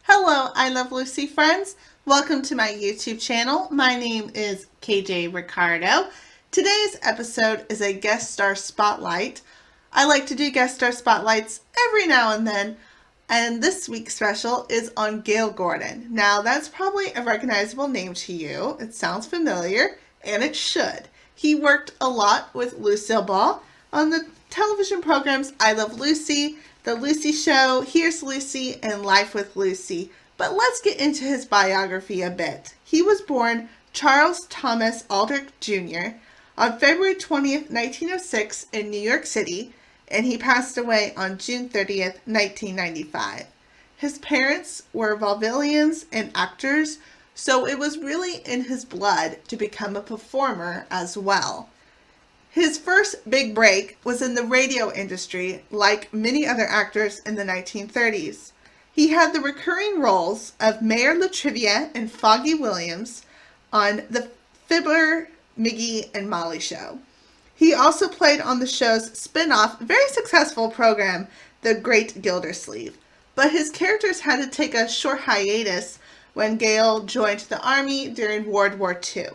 Hello, I Love Lucy friends. Welcome to my YouTube channel. My name is KJ Ricardo. Today's episode is a guest star spotlight. I like to do guest star spotlights every now and then, and this week's special is on Gale Gordon. Now, that's probably a recognizable name to you. It sounds familiar, and it should. He worked a lot with Lucille Ball on the television programs I Love Lucy, The Lucy Show, Here's Lucy, and Life with Lucy. But let's get into his biography a bit. He was born Charles Thomas Aldrich Jr. on February 20th, 1906 in New York City, and he passed away on June 30th, 1995. His parents were vaudevillians and actors, so it was really in his blood to become a performer as well. His first big break was in the radio industry, like many other actors in the 1930s. He had the recurring roles of Mayor Latrivia and Foggy Williams on the Fiddler, Miggy, and Molly show. He also played on the show's spin-off, very successful program, The Great Gildersleeve. But his characters had to take a short hiatus when Gale joined the army during World War II.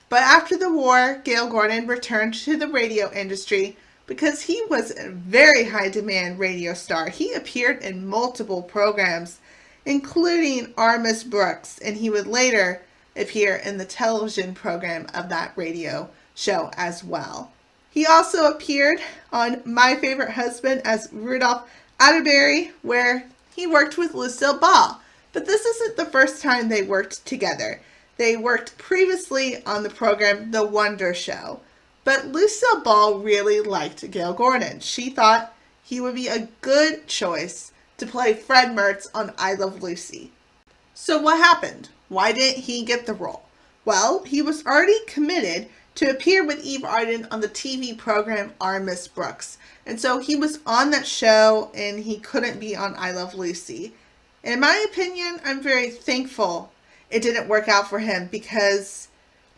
But after the war, Gale Gordon returned to the radio industry because he was a very high demand radio star. He appeared in multiple programs, including Our Miss Brooks, and he would later appear in the television program of that radio show as well. He also appeared on My Favorite Husband as Rudolph Atterbury, where he worked with Lucille Ball. But this isn't the first time they worked together. They worked previously on the program The Wonder Show. But Lucille Ball really liked Gale Gordon. She thought he would be a good choice to play Fred Mertz on I Love Lucy. So what happened? Why didn't he get the role? Well, he was already committed to appear with Eve Arden on the TV program Our Miss Brooks. And so he was on that show and he couldn't be on I Love Lucy. In my opinion, I'm very thankful it didn't work out for him because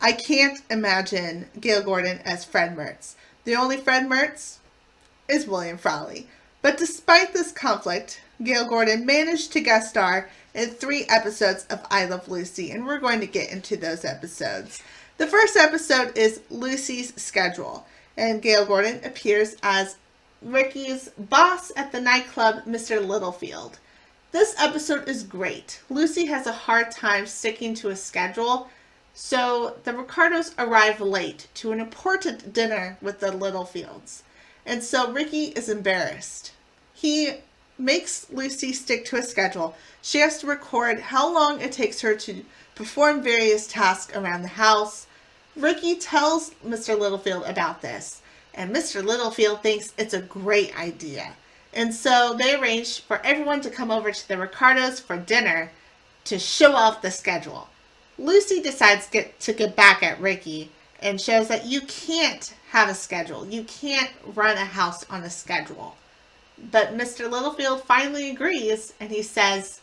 I can't imagine Gale Gordon as Fred Mertz. The only Fred Mertz is William Frawley. But despite this conflict, Gale Gordon managed to guest star in 3 episodes of I Love Lucy, and we're going to get into those episodes. The first episode is Lucy's Schedule, and Gale Gordon appears as Ricky's boss at the nightclub, Mr. Littlefield. This episode is great. Lucy has a hard time sticking to a schedule, so the Ricardos arrive late to an important dinner with the Littlefields. And so Ricky is embarrassed. He makes Lucy stick to a schedule. She has to record how long it takes her to perform various tasks around the house. Ricky tells Mr. Littlefield about this, and Mr. Littlefield thinks it's a great idea. And so they arrange for everyone to come over to the Ricardos for dinner to show off the schedule. Lucy decides to get back at Ricky and shows that you can't have a schedule. You can't run a house on a schedule. But Mr. Littlefield finally agrees, and he says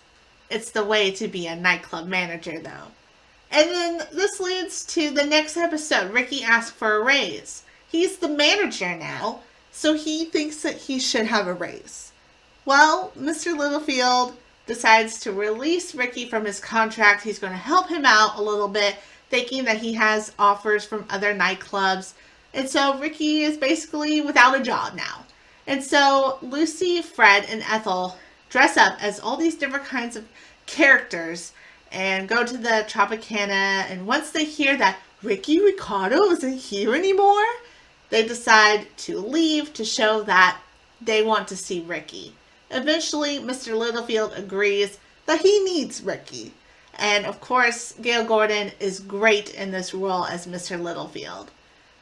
it's the way to be a nightclub manager, though. And then this leads to the next episode. Ricky asks for a raise. He's the manager now, so he thinks that he should have a raise. Well, Mr. Littlefield decides to release Ricky from his contract. He's going to help him out a little bit, thinking that he has offers from other nightclubs. And so Ricky is basically without a job now. And so Lucy, Fred, and Ethel dress up as all these different kinds of characters and go to the Tropicana. And once they hear that Ricky Ricardo isn't here anymore, They decide to leave to show that they want to see Ricky. Eventually, Mr. Littlefield agrees that he needs Ricky. And of course, Gale Gordon is great in this role as Mr. Littlefield.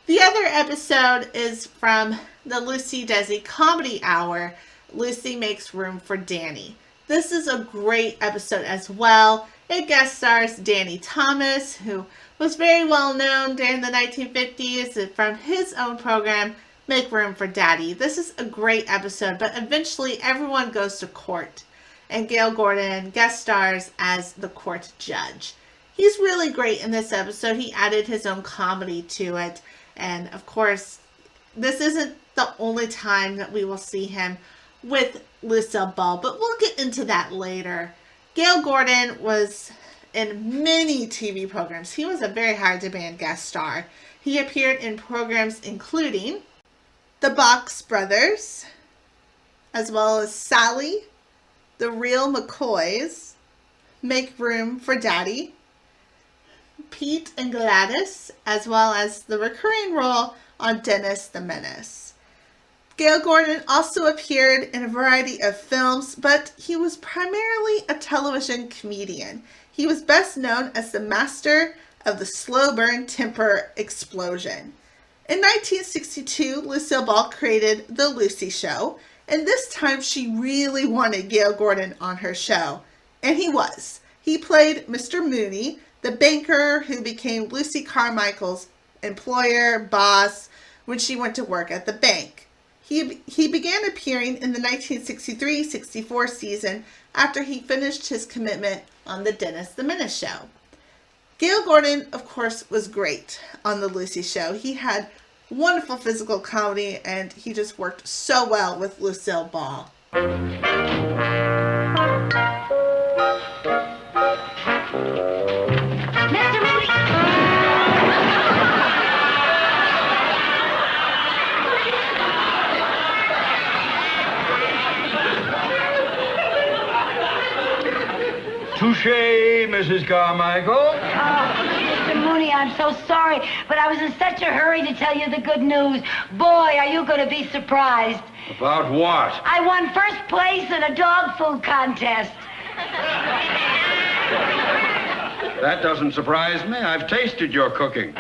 The other episode is from the Lucy Desi Comedy Hour, Lucy Makes Room for Danny. This is a great episode as well. It guest stars Danny Thomas, who was very well known during the 1950s from his own program, Make Room for Daddy. This is a great episode, but eventually everyone goes to court, and Gale Gordon guest stars as the court judge. He's really great in this episode. He added his own comedy to it, and of course, this isn't the only time that we will see him with Lucille Ball, but we'll get into that later. Gale Gordon was in many TV programs. He was a very high-demand guest star. He appeared in programs including The Box Brothers, as well as Sally, The Real McCoys, Make Room for Daddy, Pete and Gladys, as well as the recurring role on Dennis the Menace. Gale Gordon also appeared in a variety of films, but he was primarily a television comedian. He was best known as the master of the slow burn temper explosion. In 1962, Lucille Ball created The Lucy Show, and this time she really wanted Gale Gordon on her show. And he was. He played Mr. Mooney, the banker who became Lucy Carmichael's employer, boss, when she went to work at the bank. He began appearing in the 1963-64 season after he finished his commitment on the Dennis the Menace show. Gale Gordon, of course, was great on The Lucy Show. He had wonderful physical comedy, and he just worked so well with Lucille Ball. Mr. Mooney! Touché, Mrs. Carmichael. Oh, Mr. Mooney, I'm so sorry, but I was in such a hurry to tell you the good news. Boy, are you going to be surprised. About what? I won first place in a dog food contest. That doesn't surprise me. I've tasted your cooking.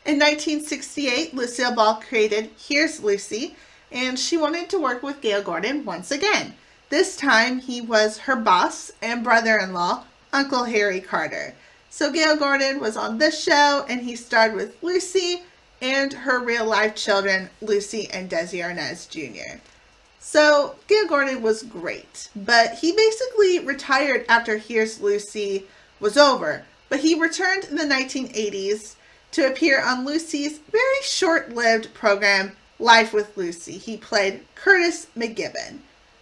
In 1968, Lucille Ball created Here's Lucy, and she wanted to work with Gale Gordon once again. This time, he was her boss and brother-in-law, Uncle Harry Carter. So Gale Gordon was on this show, and he starred with Lucy and her real-life children, Lucy and Desi Arnaz Jr. So Gale Gordon was great, but he basically retired after Here's Lucy was over. But he returned in the 1980s to appear on Lucy's very short-lived program, Life with Lucy. He played Curtis McGibbon.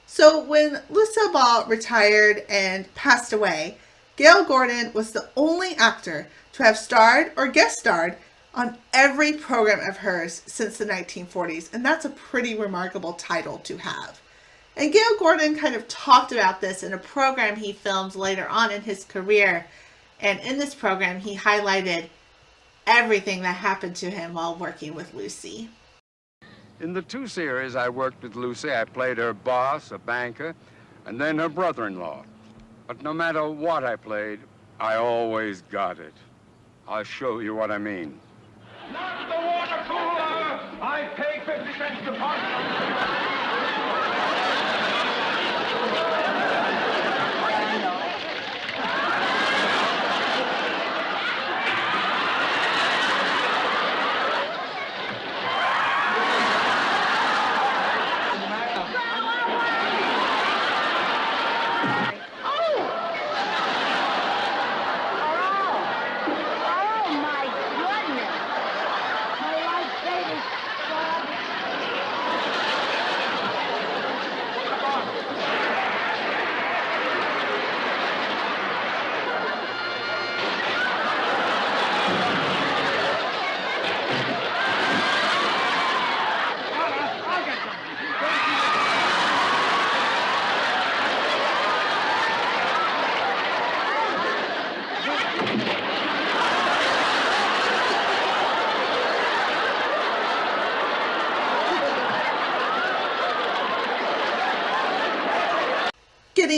So when Lucille Ball retired and passed away, Gale Gordon was the only actor to have starred or guest starred on every program of hers since the 1940s, and that's a pretty remarkable title to have. And Gale Gordon kind of talked about this in a program he filmed later on in his career, and in this program he highlighted everything that happened to him while working with Lucy. In the two series I worked with Lucy, I played her boss, a banker, and then her brother-in-law. But no matter what I played, I always got it. I'll show you what I mean. Not the water cooler! I pay 50 cents to pump.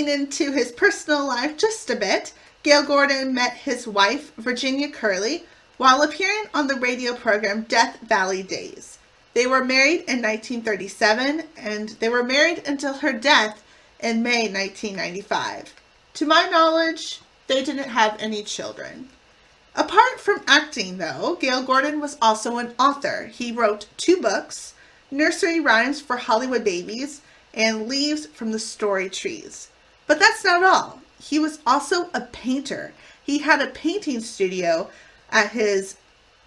Getting into his personal life just a bit, Gale Gordon met his wife, Virginia Curley, while appearing on the radio program Death Valley Days. They were married in 1937, and they were married until her death in May 1995. To my knowledge, they didn't have any children. Apart from acting, though, Gale Gordon was also an author. He wrote 2 books, Nursery Rhymes for Hollywood Babies and Leaves from the Story Trees. But that's not all. He was also a painter. He had a painting studio at his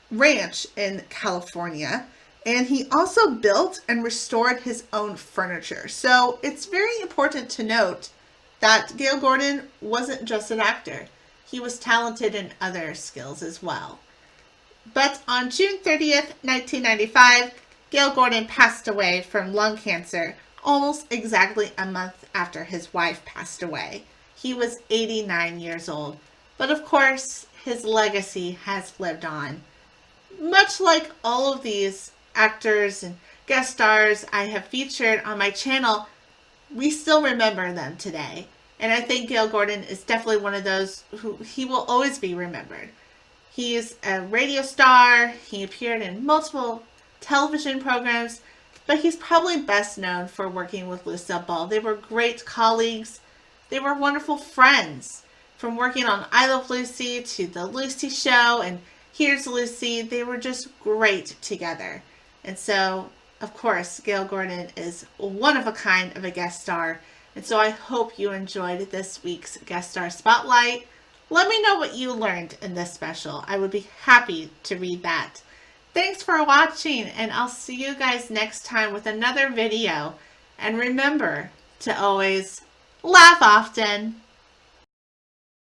ranch in California, and he also built and restored his own furniture. So it's very important to note that Gale Gordon wasn't just an actor. He was talented in other skills as well. But on June 30th, 1995, Gale Gordon passed away from lung cancer almost exactly a month after his wife passed away. He was 89 years old. But of course, his legacy has lived on. Much like all of these actors and guest stars I have featured on my channel, we still remember them today. And I think Gale Gordon is definitely one of those who he will always be remembered. He's a radio star. He appeared in multiple television programs, but he's probably best known for working with Lucille Ball. They were great colleagues. They were wonderful friends. From working on I Love Lucy to The Lucy Show and Here's Lucy, they were just great together. And so, of course, Gale Gordon is one of a kind of a guest star. And so I hope you enjoyed this week's guest star spotlight. Let me know what you learned in this special. I would be happy to read that. Thanks for watching, and I'll see you guys next time with another video. And remember to always laugh often.